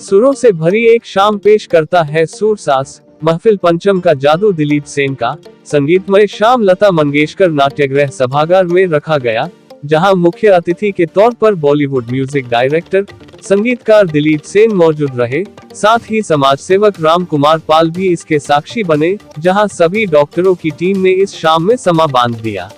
सुरों से भरी एक शाम पेश करता है सूरसास महफिल पंचम का जादू दिलीप सेन का संगीतमय शाम लता मंगेशकर नाट्यगृह सभागार में रखा गया, जहां मुख्य अतिथि के तौर पर बॉलीवुड म्यूजिक डायरेक्टर संगीतकार दिलीप सेन मौजूद रहे। साथ ही समाज सेवक राम कुमार पाल भी इसके साक्षी बने, जहां सभी डॉक्टरों की टीम ने इस शाम में समा बांध दिया।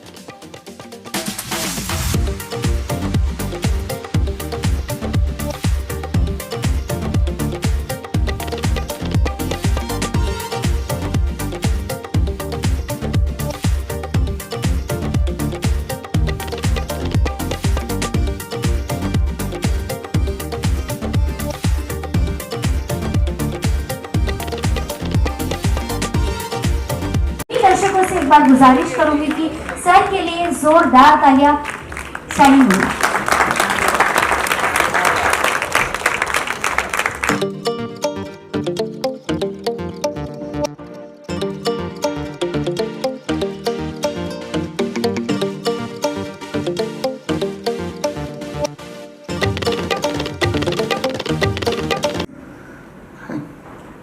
दर्शकों से एक बार गुजारिश करूंगी कि सर के लिए जोरदार तालियां चाहिए।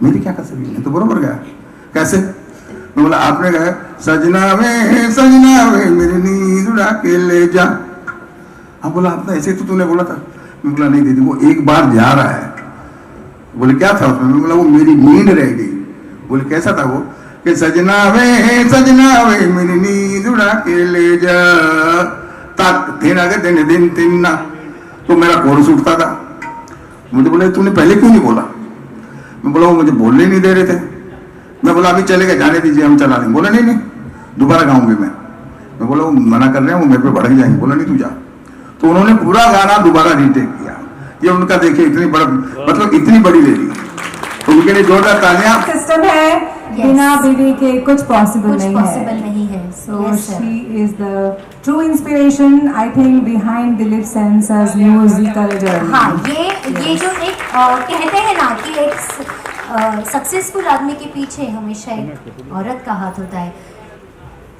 मेरी क्या कर सकती है, तो बरोबर गया कैसे बोला आपने कहा सजना वे मेरी नींद उड़ा के ले जा। हाँ बोला आपने ऐसे तो तूने बोला था। मैं बोला नहीं दीदी वो एक बार जा रहा है। बोले क्या था उसमें? मैं बोला वो मेरी नींद रह गई। बोले कैसा था वो कि सजना वे मेरी नींद उड़ा के ले जा तक दिन आगे दिन दिन तीन ना, तो मेरा कोर्स उठता था। मुझे बोले तूने पहले क्यों नहीं बोला? मैं बोला वो मुझे बोलने नहीं दे रहे थे। मैं बोला अभी चले गए, जाने दीजिए हम चला लेंगे। बोला नहीं दोबारा गाऊंगी मैं बोला वो मना कर रहे हैं, वो मेरे पे भड़क जाएंगे। बोला नहीं तू जा। तो उन्होंने पूरा गाना दोबारा रीटेक किया। ये उनका देखिए इतनी बड़ा मतलब इतनी बड़ी लेडी, तो उनके लिए जोरदार तालियां। सिस्टम है बिना बीवी के कुछ पॉसिबल नहीं है। So she is the true inspiration I think behind Dilip Sen's musical journey. हाँ, ये जो एक कहते हैं ना कि एक सक्सेसफुल आदमी के पीछे हमेशा एक औरत का हाथ होता है।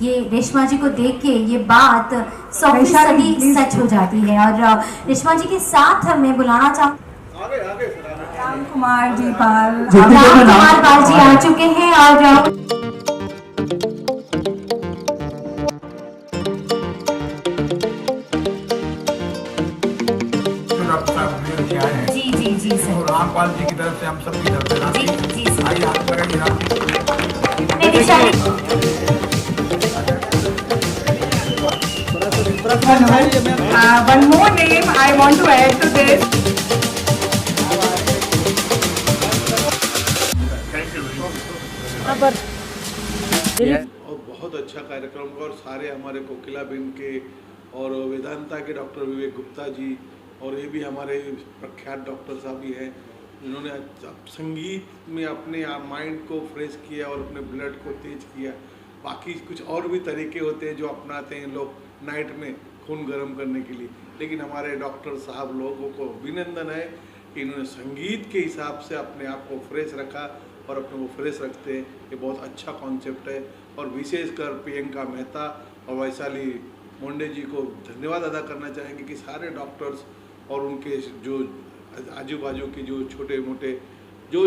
ये रेशमा जी को देख के ये बात 100% सच हो जाती है। और रेशमा जी के साथ मैं बुलाना चाहूँ राम कुमार जी पाल जी आ चुके हैं। और जी सर, रामपाल जी की तरफ से हम सब की तरफ से जी सर। आइए हाथ लगाइए। one more name I want to add to this. और बहुत अच्छा कार्यक्रम का, और सारे हमारे कोकिला बिन के और वेदांता के डॉक्टर विवेक गुप्ता जी, और ये भी हमारे प्रख्यात डॉक्टर साहब भी हैं, जिन्होंने संगीत में अपने माइंड को फ्रेश किया और अपने ब्लड को तेज किया। बाकी कुछ और भी तरीके होते हैं जो अपनाते हैं लोग नाइट में खून गर्म करने के लिए, लेकिन हमारे डॉक्टर साहब लोगों को अभिनंदन है कि इन्होंने संगीत के हिसाब से अपने आप को फ्रेश रखा और अपने को फ्रेश रखते हैं। ये बहुत अच्छा कॉन्सेप्ट है। और विशेषकर प्रियंका मेहता और वैशाली मोंडे जी को धन्यवाद अदा करना चाहेंगे कि सारे डॉक्टर्स और उनके जो आजू बाजू के जो छोटे मोटे जो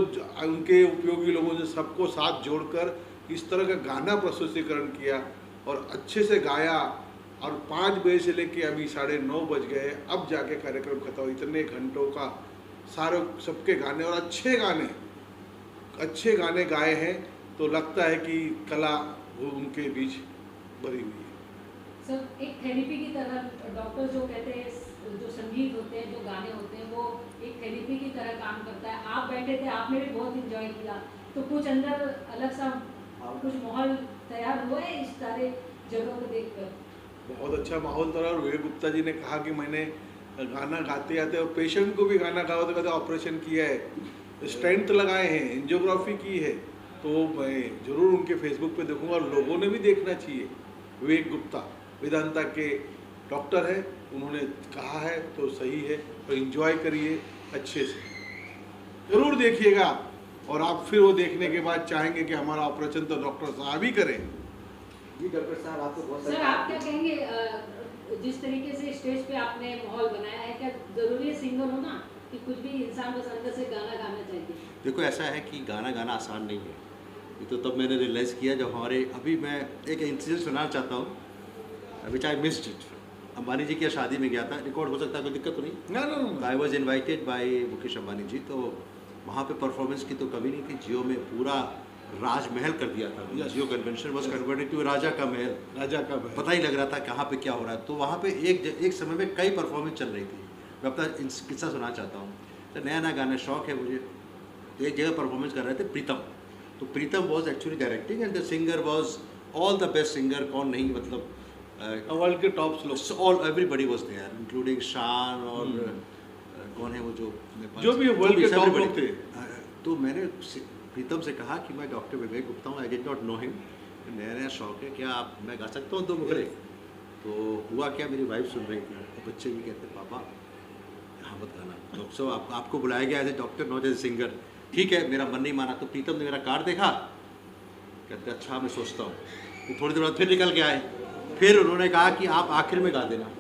उनके उपयोगी लोगों ने सबको साथ जोड़कर इस तरह का गाना प्रस्तुतिकरण किया और अच्छे से गाया। और 5 बजे से लेके अभी 9:30 बज गए, अब जाके कार्यक्रम खत्म। इतने घंटों का सारे सबके गाने और अच्छे गाने गाए हैं, तो लगता है कि कला वो उनके बीच भरी हुई है। सर एक थेरेपी की तरह डॉक्टर जो कहते हैं, जो संगीत होते हैं, जो गाने होते हैं, वो एक थेरेपी की तरह काम करता है। आप बैठे थे, आपने भी बहुत एंजॉय किया, तो कुछ अंदर अलग सा कुछ माहौल तैयार हुआ है इस सारे जगहों को देखकर? बहुत अच्छा माहौल था। और विवेक गुप्ता जी ने कहा कि मैंने गाना गाते गाते और पेशेंट को भी गाना गाते गाते ऑपरेशन किया है, स्टेंट लगाए हैं, एंजियोग्राफी की है, तो मैं ज़रूर उनके फेसबुक पे देखूंगा और लोगों ने भी देखना चाहिए। विवेक गुप्ता वेदांता के डॉक्टर है, उन्होंने कहा है तो सही है, तो एंजॉय करिए अच्छे से, ज़रूर देखिएगा। और आप फिर वो देखने के बाद चाहेंगे कि हमारा ऑपरेशन तो डॉक्टर साहब ही करें। जी डॉक्टर साहब आपको बहुत सर आप क्या कहेंगे, जिस तरीके से स्टेज पे आपने माहौल बनाया है, क्या जरूरी है सिंगर होना? कि कुछ भी इंसान बस अंदर से गाना गाना चाहिए? देखो ऐसा है कि गाना गाना आसान नहीं है, ये तो तब मैंने रियलाइज़ किया जब हमारे, अभी मैं एक इंसिडेंट सुनाना चाहता हूँ विच आई मिस्ड इट। अंबानी जी की शादी में गया था, रिकॉर्ड हो सकता है, कोई दिक्कत तो नहीं? ना I was invited by Mukesh Ambani ji, तो वहाँ पे परफॉर्मेंस की तो कमी नहीं थी। जियो में पूरा राजमहल कर दिया था, जियो कन्वेंशन वॉज कन्वर्टेड टू राजा का महल। राजा का महल। पता ही लग रहा था कहाँ पे क्या हो रहा है। तो वहाँ पे एक समय में कई परफॉर्मेंस चल रही थी। मैं अपना किस्सा सुनाना चाहता हूँ। तो नया नया गाना शौक है मुझे, तो एक जगह परफॉर्मेंस कर रहे थे प्रीतम। तो Pritam was actually directing and the singer was all the best singer, कौन नहीं, मतलब वर्ल्ड के टॉप लोग, all everybody was there including Shaan और कौन है वो जो भी वर्ल्ड के टॉप लोग थे। तो मैंने प्रीतम से कहा कि मैं डॉक्टर विवेक गुप्ता हूँ, I did not know him, नया नया शौक है, क्या आप मैं गा सकता हूँ 2 मुखड़े? तो हुआ क्या, मेरी वाइफ सुन रही थी और बच्चे भी कहते पापा यहाँ मत गाना, डॉक्टर साहब आपको बुलाया गया as a doctor not as a singer. ठीक है, मेरा मन नहीं माना। तो प्रीतम ने मेरा कार्ड देखा, कहते अच्छा मैं सोचता हूँ। तो थोड़ी देर बाद फिर निकल के आए, फिर उन्होंने कहा कि आप आखिर में गा देना।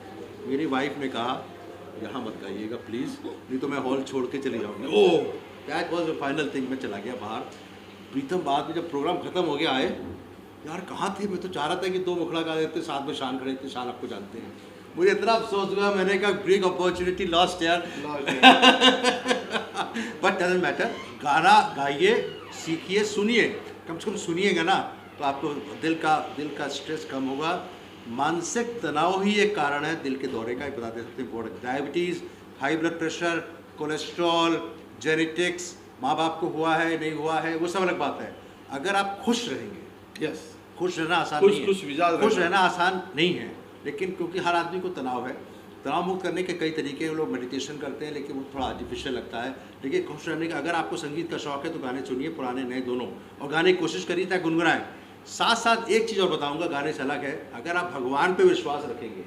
मेरी वाइफ ने कहा यहाँ मत गाइएगा प्लीज़, नहीं तो मैं हॉल छोड़ के चली जाऊँगी। Oh that was the final thing. मैं चला गया बाहर। प्रीतम बाद में जब प्रोग्राम खत्म हो गया आए, यार कहाँ थे, मैं तो चाह रहा था कि 2 मुखड़ा गा देते, साथ में शान खड़े थे, शान आपको जानते हैं। मुझे इतना अफसोस हुआ, मैंने कहा ग्रेट अपॉर्चुनिटी लॉस्ट यार। बट डजंट मैटर, गाना गाइए, सीखिए, सुनिए, कम से कम सुनिएगा ना तो आपको दिल का स्ट्रेस कम होगा। मानसिक तनाव ही एक कारण है दिल के दौरे का, बता देते हैं। Diabetes, high blood pressure, cholesterol, genetics, माँ बाप को हुआ है नहीं हुआ है वो सब अलग बात है। अगर आप खुश रहेंगे, यस, खुश रहना आसान नहीं है, खुश रहना आसान नहीं है, लेकिन क्योंकि हर आदमी को तनाव है। तनाव मुक्त करने के कई तरीके हैं, लोग मेडिटेशन करते हैं लेकिन वो थोड़ा आर्टिफिशियल लगता है। लेकिन खुश रहने का, अगर आपको संगीत का शौक है तो गाने सुनिए, पुराने नए दोनों, और गाने की कोशिश करिए चाहे गुनगुनाएं। साथ साथ एक चीज़ और बताऊंगा, गाने से अलग है, अगर आप भगवान पे विश्वास रखेंगे,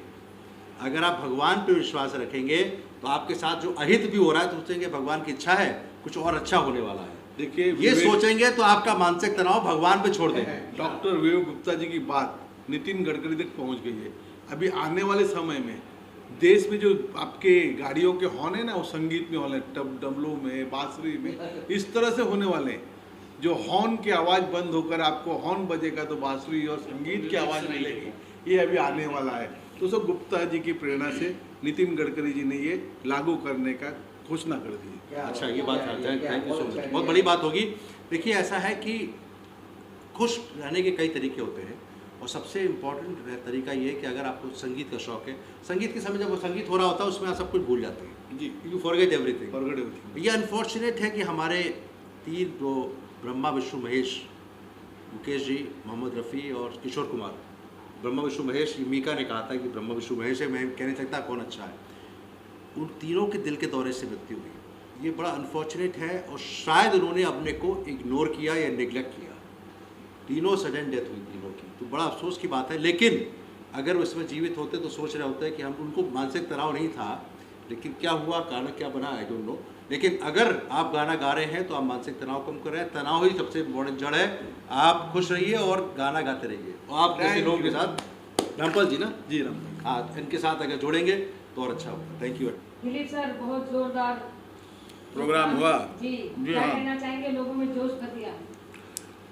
अगर आप भगवान पे विश्वास रखेंगे तो आपके साथ जो अहित भी हो रहा है तो सोचेंगे भगवान की इच्छा है, कुछ और अच्छा होने वाला है। देखिए ये सोचेंगे तो आपका मानसिक तनाव भगवान पे छोड़ देंगे। डॉक्टर विवेक गुप्ता जी की बात नितिन गडकरी तक पहुंच गई है। अभी आने वाले समय में देश में जो आपके गाड़ियों के हॉर्न है ना, वो संगीत में हॉर्न है, डमरू में, बांसुरी में, इस तरह से होने वाले हैं। जो हॉर्न की आवाज़ बंद होकर आपको हॉर्न बजेगा तो बांसुरी और संगीत की आवाज़ मिलेगी, ये अभी आने वाला है। तो सब गुप्ता जी की प्रेरणा से नितिन गडकरी जी ने ये लागू करने का घोषणा कर दी। अच्छा ये बात है, थैंक यू सो मच, बहुत बड़ी बात होगी। देखिए ऐसा है कि खुश रहने के कई तरीके होते हैं और सबसे इम्पोर्टेंट तरीका ये है कि अगर आपको संगीत का शौक है, संगीत के समय जब वो संगीत हो रहा होता है उसमें आप सब कुछ भूल जाते हैं जी, you forget everything. Forget everything. ये अनफॉर्चुनेट है कि हमारे 3 जो ब्रह्मा विष्णु महेश, मुकेश जी, मोहम्मद रफ़ी और किशोर कुमार, ब्रह्मा विष्णु महेश, मीका ने कहा था कि ब्रह्मा विष्णु महेश है, मैं कह नहीं सकता कौन अच्छा है, उन तीनों के दिल के दौरे से मृत्यु हुई। ये बड़ा अनफॉर्चुनेट है और शायद उन्होंने अपने को इग्नोर किया या निगलेक्ट किया। तीनों सडन डेथ हुई तीनों की, तो बड़ा अफसोस की बात है। लेकिन अगर वो इसमें जीवित होते तो सोच रहे होते कि हम, उनको मानसिक तनाव नहीं था, लेकिन क्या हुआ, कारण क्या बना, आई डोंट नो। लेकिन अगर आप गाना गा रहे हैं तो आप मानसिक तनाव कम कर रहे हैं। तनाव ही सबसे इम्पोर्टेंट जड़ है। आप खुश रहिए और गाना गाते रहिए, और आप जैसे लोगों के साथ, रामपाल जी ना जी राम, हाँ, इनके साथ अगर जोड़ेंगे तो और अच्छा होगा। Thank you. दिलीप सर, बहुत जोरदार प्रोग्राम हुआ जी, जी, क्या हाँ। कहना चाहेंगे, लोगों में जोश भर दिया?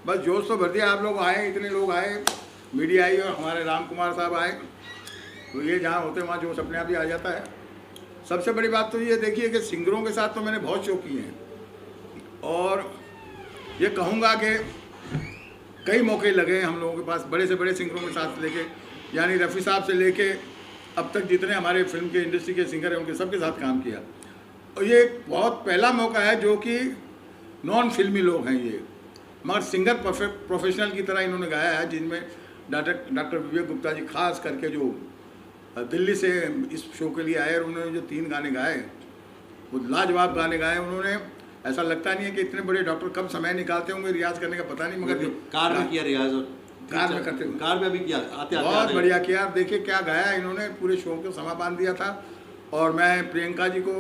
बस जोश तो भर दिया, आप लोग आए, इतने लोग आए, मीडिया आई और हमारे राम कुमार साहब आए, तो ये जहाँ होते वहाँ जोश अपने आप ही आ जाता है। सबसे बड़ी बात तो ये देखिए कि सिंगरों के साथ तो मैंने बहुत शो किए हैं, और ये कहूँगा कि कई मौके लगे हैं हम लोगों के पास, बड़े से बड़े सिंगरों के साथ लेके, यानी रफ़ी साहब से लेके अब तक जितने हमारे फिल्म के इंडस्ट्री के सिंगर हैं उनके सबके साथ काम किया। और ये बहुत पहला मौका है जो कि नॉन फिल्मी लोग हैं ये, मगर सिंगर प्रोफेशनल की तरह इन्होंने गाया है, जिनमें डॉक्टर विवेक गुप्ता जी खास करके जो दिल्ली से इस शो के लिए आए और उन्होंने जो 3 गाने गाए वो लाजवाब गाने गाए उन्होंने। ऐसा लगता नहीं है कि इतने बड़े डॉक्टर कब समय निकालते होंगे रियाज करने का, पता नहीं, मगर कार में किया रियाज, और कार में करते हुए कार में अभी किया, आते बहुत बढ़िया किया। देखिए क्या गाया इन्होंने, पूरे शो को समा बांध दिया था। और मैं प्रियंका जी को,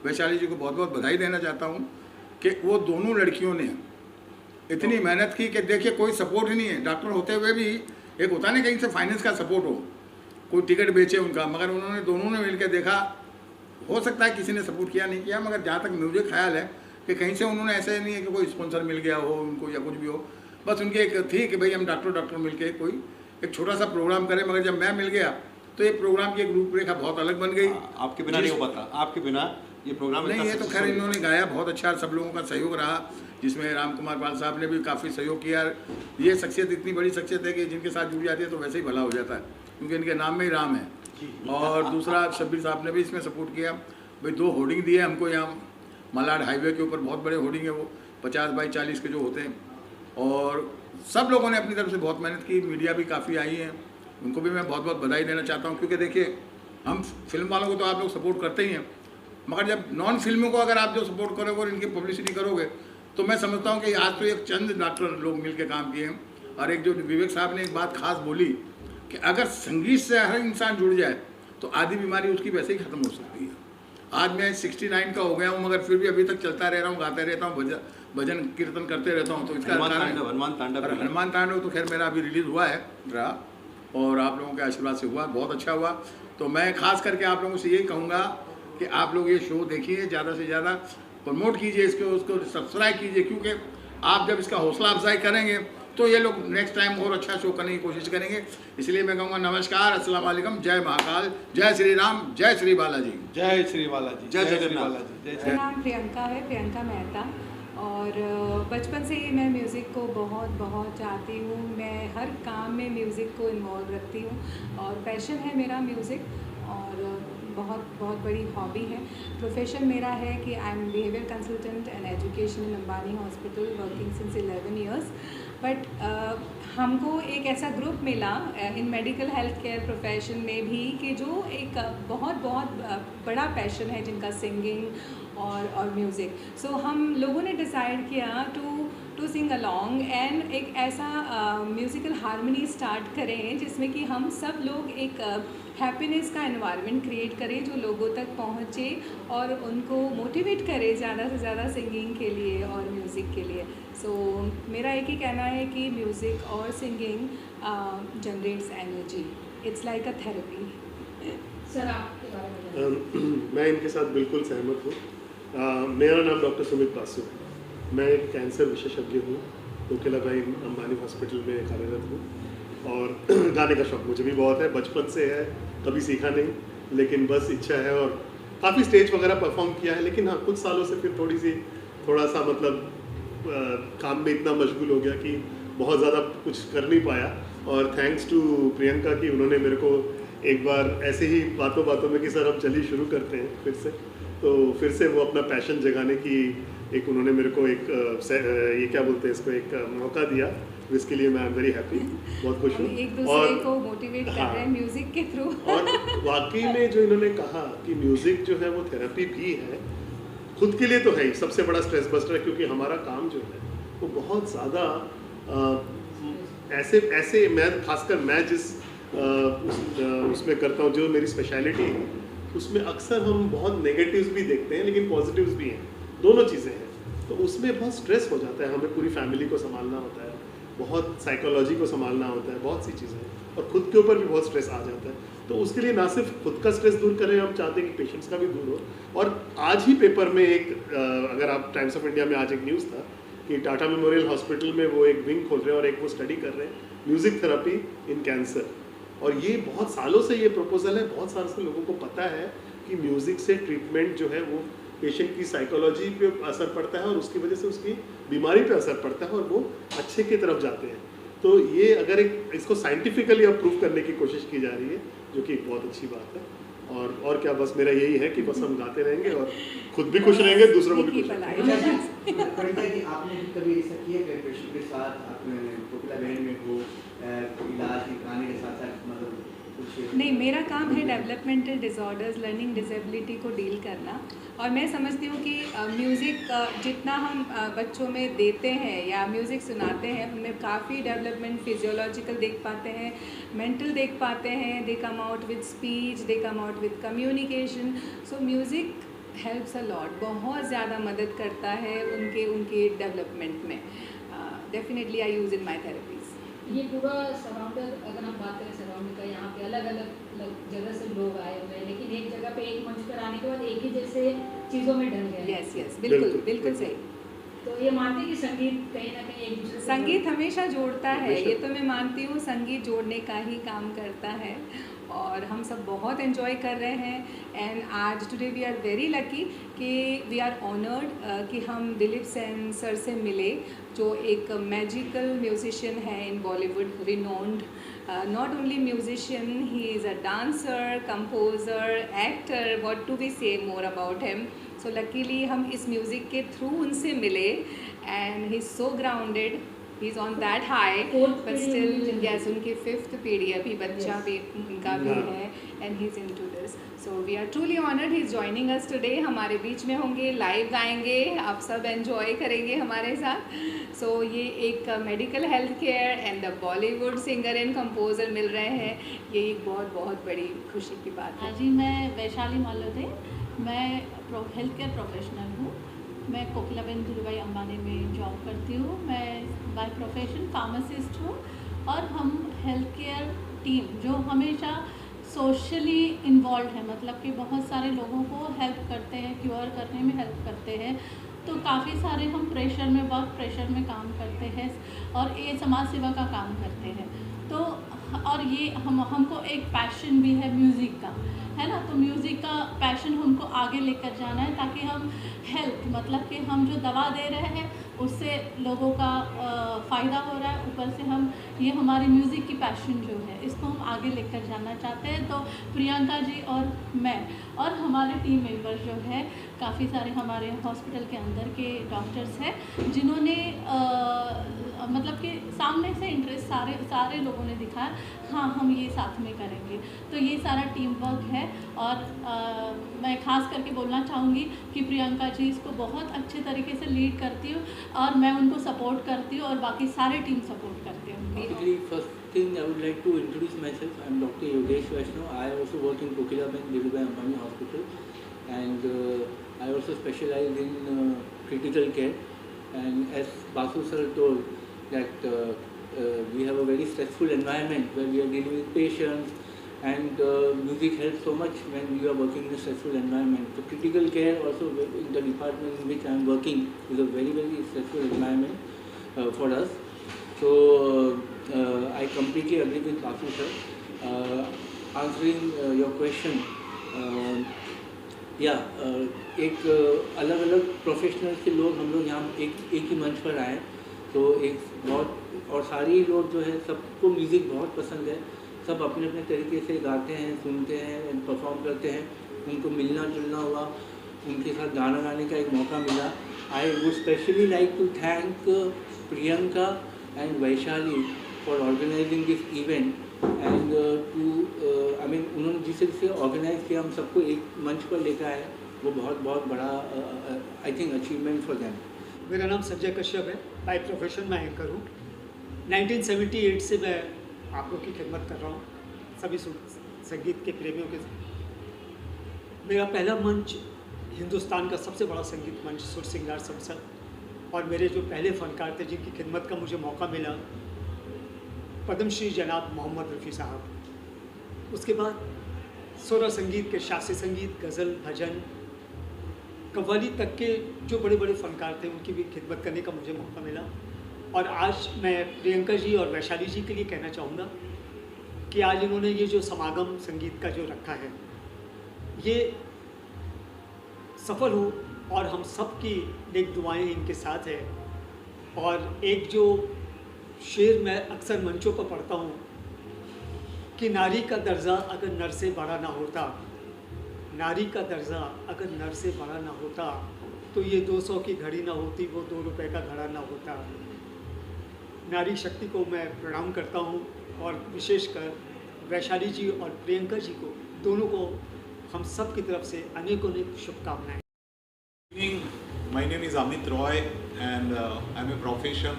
वैशाली जी को बहुत बहुत बधाई देना चाहता हूँ कि वो दोनों लड़कियों ने इतनी मेहनत की कि देखिए कोई सपोर्ट ही नहीं है, डॉक्टर होते हुए भी एक होता नहीं कहीं से फाइनेंस का सपोर्ट हो, कोई टिकट बेचे उनका, मगर उन्होंने दोनों ने मिलकर देखा हो सकता है किसी ने सपोर्ट किया नहीं किया, मगर जहाँ तक मुझे ख्याल है कि कहीं से उन्होंने ऐसे नहीं है कि कोई स्पॉन्सर मिल गया हो उनको या कुछ भी हो, बस उनकी एक थी कि भाई हम डॉक्टर मिल के कोई एक छोटा सा प्रोग्राम करें। मगर जब मैं मिल गया तो ये प्रोग्राम की एक रूपरेखा बहुत अलग बन गई। आपके बिना नहीं हो पाता, आपके बिना ये प्रोग्राम नहीं, ये तो खैर इन्होंने गाया बहुत अच्छा, सब लोगों का सहयोग रहा, जिसमें राम कुमार पाल साहब ने भी काफ़ी सहयोग किया। ये शख्सियत इतनी बड़ी शख्सियत है कि जिनके साथ जुड़ जाती है तो वैसे ही भला हो जाता है, क्योंकि इनके नाम में ही राम है। और दूसरा शब्बीर साहब ने भी इसमें सपोर्ट किया। भाई 2 होर्डिंग दिए हमको यहाँ मलाड हाईवे के ऊपर, बहुत बड़े होर्डिंग है वो 50 बाई 40 के जो होते हैं, और सब लोगों ने अपनी तरफ से बहुत मेहनत की। मीडिया भी काफ़ी आई है, उनको भी मैं बहुत बहुत बधाई देना चाहता हूँ, क्योंकि देखिए हम फिल्म वालों को तो आप लोग सपोर्ट करते ही हैं, मगर जब नॉन फिल्मों को अगर आप जो सपोर्ट करोगे और इनकी पब्लिसिटी करोगे तो मैं समझता हूँ कि आज तो एक चंद डॉक्टर लोग मिल के काम किए हैं। और एक जो विवेक साहब ने एक बात खास बोली कि अगर संगीत से हर इंसान जुड़ जाए तो आधी बीमारी उसकी वैसे ही ख़त्म हो सकती है। आज मैं 69 का हो गया हूँ, मगर फिर भी अभी तक चलता रह रहा हूँ, गाते रहता हूँ, भजन कीर्तन करते रहता हूँ। तो इसका हनुमान तांडव तो खैर मेरा अभी रिलीज़ हुआ है रहा, और आप लोगों के आशीर्वाद से हुआ, बहुत अच्छा हुआ। तो मैं खास करके आप लोगों से यही कहूँगा कि आप लोग ये शो देखिए, ज़्यादा से ज़्यादा प्रमोट कीजिए इसको, उसको सब्सक्राइब कीजिए, क्योंकि आप जब इसका हौसला अफजाई करेंगे तो ये लोग नेक्स्ट टाइम और अच्छा शो करने की कोशिश करेंगे। इसलिए मैं कहूँगा नमस्कार, अस्सलाम वालेकुम, जय महाकाल, जय श्री राम, जय श्री बालाजी, जय श्री बालाजी, जय श्री जगन्नाथ। बालाजी, जय मेरा नाम प्रियंका है, प्रियंका मेहता, और बचपन से ही मैं म्यूज़िक को बहुत बहुत चाहती हूँ। मैं हर काम में म्यूज़िक को इन्वॉल्व रखती हूँ और पैशन है मेरा म्यूज़िक, और बहुत बहुत बड़ी हॉबी है। प्रोफेशन मेरा है कि I am behaviour consultant and education in Ambani hospital, working since 11 years. But हमको एक ऐसा ग्रुप मिला इन मेडिकल हेल्थ केयर प्रोफेशन में भी कि जो एक बहुत बड़ा पैशन है जिनका सिंगिंग और म्यूज़िक। सो हम लोगों ने डिसाइड किया टू सिंग अलॉन्ग एंड एक ऐसा म्यूज़िकल हारमोनी स्टार्ट करें जिसमें कि हम सब लोग एक हैप्पीनेस का एनवायरनमेंट क्रिएट करें जो लोगों तक पहुँचे और उनको मोटिवेट करे ज़्यादा से ज़्यादा सिंगिंग के लिए और म्यूज़िक के लिए। सो मेरा एक ही कहना है कि म्यूज़िक और singing generates energy, it's like a therapy. Sir आपके बारे में मैं इनके साथ बिल्कुल सहमत हूँ। मेरा नाम डॉक्टर सुमित बासु है, मैं एक कैंसर विशेषज्ञ हूँ, कोकिलाबेन अंबानी हॉस्पिटल में कार्यरत हूँ। और गाने का शौक मुझे भी बहुत है, बचपन से है, कभी सीखा नहीं, लेकिन बस इच्छा है। और काफ़ी स्टेज वगैरह परफॉर्म किया है, लेकिन हाँ कुछ सालों से फिर थोड़ा सा मतलब काम में इतना मशगूल हो गया कि बहुत ज़्यादा कुछ कर नहीं पाया। और थैंक्स टू प्रियंका कि उन्होंने मेरे को एक बार ऐसे ही बातों में कि सर हम चलिए शुरू करते हैं फिर से, तो फिर से वो अपना पैशन जगाने की एक उन्होंने मेरे को एक ये क्या बोलते हैं इसको, एक मौका दिया, जिसके लिए मैं आई एम वेरी हैप्पी, बहुत खुश हूँ। एक दूसरे को मोटिवेट कर रहे हैं म्यूज़िक के थ्रू। और वाकई में जो इन्होंने कहा कि म्यूज़िक जो है वो थेरेपी भी है, खुद के लिए तो है ही, सबसे बड़ा स्ट्रेस बस्टर है, क्योंकि हमारा काम जो है वो बहुत ज़्यादा ऐसे मैं खासकर मैं जिस उसमें करता हूँ, जो मेरी स्पेशलिटी है, उसमें अक्सर हम बहुत नेगेटिव्स भी देखते हैं लेकिन पॉजिटिव्स भी हैं, दोनों चीज़ें हैं। तो उसमें बहुत स्ट्रेस हो जाता है, हमें पूरी फैमिली को संभालना होता है, बहुत साइकोलॉजी को संभालना होता है, बहुत सी चीज़ें, और खुद के ऊपर भी बहुत स्ट्रेस आ जाता है। तो उसके लिए ना सिर्फ खुद का स्ट्रेस दूर करें, हम चाहते हैं कि पेशेंट्स का भी दूर हो। और आज ही पेपर में एक अगर आप टाइम्स ऑफ इंडिया में आज एक न्यूज़ था कि टाटा मेमोरियल हॉस्पिटल में वो एक विंग खोल रहे हैं और एक वो स्टडी कर रहे हैं म्यूज़िक थेरेपी इन कैंसर। और ये बहुत सालों से ये प्रपोजल है, बहुत सालों से लोगों को पता है कि म्यूज़िक से ट्रीटमेंट जो है वो पेशेंट की साइकोलॉजी पे असर पड़ता है और उसकी वजह से उसकी बीमारी पे असर पड़ता है और वो अच्छे की तरफ जाते हैं। तो ये अगर इसको साइंटिफिकली अब प्रूव करने की कोशिश की जा रही है, जो कि एक बहुत अच्छी बात है। और क्या, बस मेरा यही है कि बस हम गाते रहेंगे और खुद भी खुश रहेंगे, दूसरों को भी खुश रहेंगे। आपने भी कभी ऐसा किया कि पेशेंट के साथ आपने कोकिलाबेन में हो इलाज गाने के साथ साथ मतलब नहीं, मेरा काम है डेवलपमेंटल डिसऑर्डर्स, लर्निंग डिसेबिलिटी को डील करना। और मैं समझती हूँ कि म्यूज़िक जितना हम बच्चों में देते हैं या म्यूज़िक सुनाते हैं, उनमें काफ़ी डेवलपमेंट फिजियोलॉजिकल देख पाते हैं, मेंटल देख पाते हैं, they come out with speech, they come out with communication. So music helps a lot, बहुत ज़्यादा मदद करता है उनके डेवलपमेंट में। Definitely I use in my therapies. ये पूरा सराउंडर, अगर हम बात करें सराउंडिंग का, यहाँ पे अलग अलग जगह से लोग आए हुए हैं, लेकिन एक जगह पे एक मंच पर आने के बाद एक ही जैसे चीज़ों में ढल गए। यस यस, बिल्कुल बिल्कुल सही। तो ये मानते हैं कि संगीत कहीं ना कहीं एक दूसरे को संगीत हमेशा जोड़ता है, ये तो मैं मानती हूँ, संगीत जोड़ने का ही काम करता है और हम सब बहुत एंजॉय कर रहे हैं। एंड आज today we are very lucky कि वी आर ऑनर्ड कि हम दिलीप सेन सर से मिले, जो एक मैजिकल म्यूजिशियन है in Bollywood, renowned, not only musician, he is a dancer, composer, actor, what to we say more about him. So luckily हम इस म्यूज़िक के थ्रू उनसे मिले and he is so grounded, he is on that high, but still yes, उनकी 5th पीढ़ी, अभी बच्चा भी उनका भी है and he is into this. So we are truly honoured, he is joining us today, हमारे बीच में होंगे, लाइव गाएंगे, आप सब एंजॉय करेंगे हमारे साथ। सो ये एक medical health care and the Bollywood singer and composer मिल रहे हैं, ये एक बहुत बहुत बड़ी खुशी की बात है। जी, मैं वैशाली मालोदे, मैं हेल्थ केयर प्रोफेशनल हूँ। मैं कोकिलाबेन धीरूभाई अंबानी में जॉब करती हूँ। मैं बाय प्रोफेशन फार्मासिस्ट हूँ और हम हेल्थ केयर टीम जो हमेशा सोशली इन्वॉल्व है, मतलब कि बहुत सारे लोगों को हेल्प करते हैं, क्योर करने में हेल्प करते हैं। तो काफ़ी सारे हम प्रेशर में, वर्क प्रेशर में काम करते हैं और ये समाज सेवा का काम करते हैं। तो और ये हमको एक पैशन भी है म्यूज़िक का, है ना। तो म्यूज़िक का पैशन हमको आगे लेकर जाना है ताकि हम हेल्थ, मतलब कि हम जो दवा दे रहे हैं उससे लोगों का फ़ायदा हो रहा है, ऊपर से हम ये हमारी म्यूज़िक की पैशन जो है इसको हम आगे लेकर जाना चाहते हैं। तो प्रियंका जी और मैं और हमारे टीम मेंबर जो है, काफ़ी सारे हमारे हॉस्पिटल के अंदर के डॉक्टर्स हैं जिन्होंने मतलब कि सामने से इंटरेस्ट सारे लोगों ने दिखाया, हाँ हम ये साथ में करेंगे। तो ये सारा टीम वर्क है और मैं ख़ास करके बोलना चाहूँगी कि प्रियंका जी इसको बहुत अच्छे तरीके से लीड करती हूँ और मैं उनको सपोर्ट करती हूँ और बाकी सारे टीम सपोर्ट करते हैं। Basically, first thing I would like to introduce myself. I am Dr. Yogesh Vaishnav. I also work in Kokilaben Dhirubhai Ambani Hospital, and I also specialize in critical care. And as Basu sir told that we have a very stressful environment where we are dealing with patients, and music helps so much when you are working in a stressful environment. So critical care also in the department in which I am working is a very stressful environment for us. So I completely agree with Basu sir. Answering your question, एक अलग अलग professional के लोग हम लोग यहाँ एक ही मंच पर आए, तो एक बहुत और सारी लोग जो है सबको म्यूज़िक बहुत पसंद है, सब अपने अपने तरीके से गाते हैं, सुनते हैं, परफॉर्म करते हैं। उनको मिलना जुलना हुआ, उनके साथ गाना गाने का एक मौका मिला। I would specially like to thank Priyanka and Vaishali for organizing this event and उन्होंने जिसे ऑर्गेनाइज किया, हम सबको एक मंच पर लेकर आए, वो बहुत बड़ा I think achievement for them. मेरा नाम संजय कश्यप है, बाय प्रोफेशन मैं एंकर हूँ। 1978 से मैं आप लोग की खिदमत कर रहा हूँ, सभी संगीत के प्रेमियों के साथ। मेरा पहला मंच हिंदुस्तान का सबसे बड़ा संगीत मंच सुर सिंगार संसद, और मेरे जो पहले फ़नकार थे जिनकी खिदमत का मुझे मौका मिला, पद्मश्री जनाब मोहम्मद रफ़ी साहब। उसके बाद सुर संगीत के शास्त्रीय संगीत, गज़ल, भजन, कव्वाली तक के जो बड़े बड़े फ़नकार थे उनकी भी खिदमत करने का मुझे मौका मिला। और आज मैं प्रियंका जी और वैशाली जी के लिए कहना चाहूँगा कि आज इन्होंने ये जो समागम संगीत का जो रखा है, ये सफल हो और हम सब की नेक दुआएं इनके साथ है। और एक जो शेर मैं अक्सर मंचों पर पढ़ता हूँ कि नारी का दर्जा अगर नर से बड़ा ना होता, नारी का दर्जा अगर नर से बड़ा ना होता, तो ये 200 की घड़ी ना होती, वो 2 रुपए का घड़ा ना होता। नारी शक्ति को मैं प्रणाम करता हूँ और विशेषकर वैशाली जी और प्रियंका जी को, दोनों को हम सब की तरफ से अनेकों शुभकामनाएं। My name is Amit Roy and I'm a profession.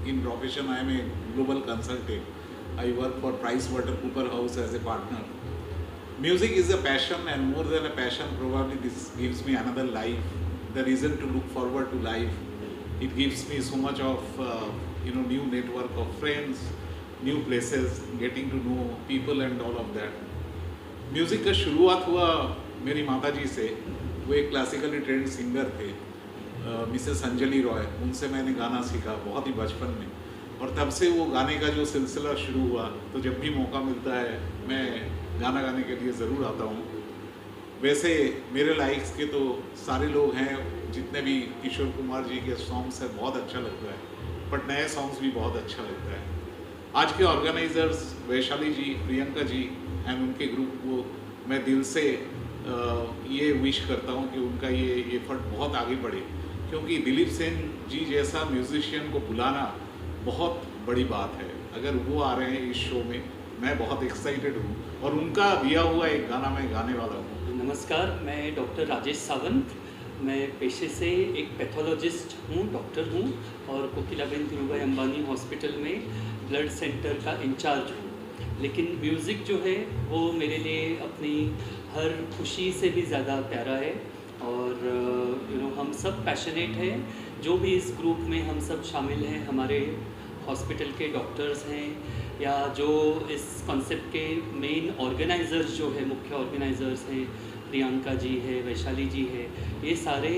In profession, I am a global consultant. I work for PricewaterhouseCoopers as a partner. Music is a passion, and more than a passion, probably this gives me another life. The reason to look forward to life. It gives me so much of new network of friends, new places, getting to know people and all of that. Music का शुरुआत हुआ मेरी माताजी से, वो एक classically trend singer थे, Mrs Anjali Roy, उनसे मैंने गाना सीखा बहुत ही बचपन में, और तब से वो गाने का जो सिलसिला शुरू हुआ। तो जब भी मौका मिलता है मैं गाना गाने के लिए ज़रूर आता हूँ। वैसे मेरे लाइक्स के तो सारे लोग हैं, जितने भी किशोर कुमार जी के सॉन्ग्स हैं बहुत अच्छा लगता है, बट नए सॉन्ग्स भी बहुत अच्छा लगता है। आज के ऑर्गेनाइजर्स वैशाली जी, प्रियंका जी एंड उनके ग्रुप को मैं दिल से ये विश करता हूँ कि उनका ये एफर्ट बहुत आगे बढ़े, क्योंकि दिलीप सेन जी जैसा म्यूजिशियन को बुलाना बहुत बड़ी बात है। अगर वो आ रहे हैं इस शो में, मैं बहुत एक्साइटेड हूँ और उनका दिया हुआ एक गाना मैं गाने वाला हूँ। नमस्कार, मैं डॉक्टर राजेश सावंत, मैं पेशे से एक पैथोलॉजिस्ट हूँ, डॉक्टर हूँ और कोकिलाबेन धीरूभाई अंबानी हॉस्पिटल में ब्लड सेंटर का इंचार्ज हूँ। लेकिन म्यूज़िक जो है वो मेरे लिए अपनी हर खुशी से भी ज़्यादा प्यारा है और हम सब पैशनेट हैं। जो भी इस ग्रुप में हम सब शामिल हैं, हमारे हॉस्पिटल के डॉक्टर्स हैं या जो इस कॉन्सेप्ट के मेन ऑर्गेनाइज़र्स जो है, मुख्य ऑर्गेनाइज़र्स हैं, प्रियंका जी है, वैशाली जी है, ये सारे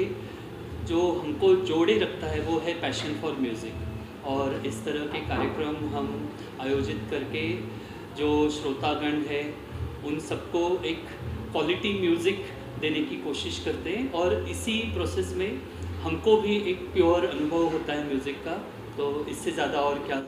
जो हमको जोड़े रखता है वो है पैशन फॉर म्यूज़िक। और इस तरह के कार्यक्रम हम आयोजित करके जो श्रोतागण है उन सबको एक क्वालिटी म्यूज़िक देने की कोशिश करते हैं और इसी प्रोसेस में हमको भी एक प्योर अनुभव होता है म्यूज़िक का। तो इससे ज़्यादा और क्या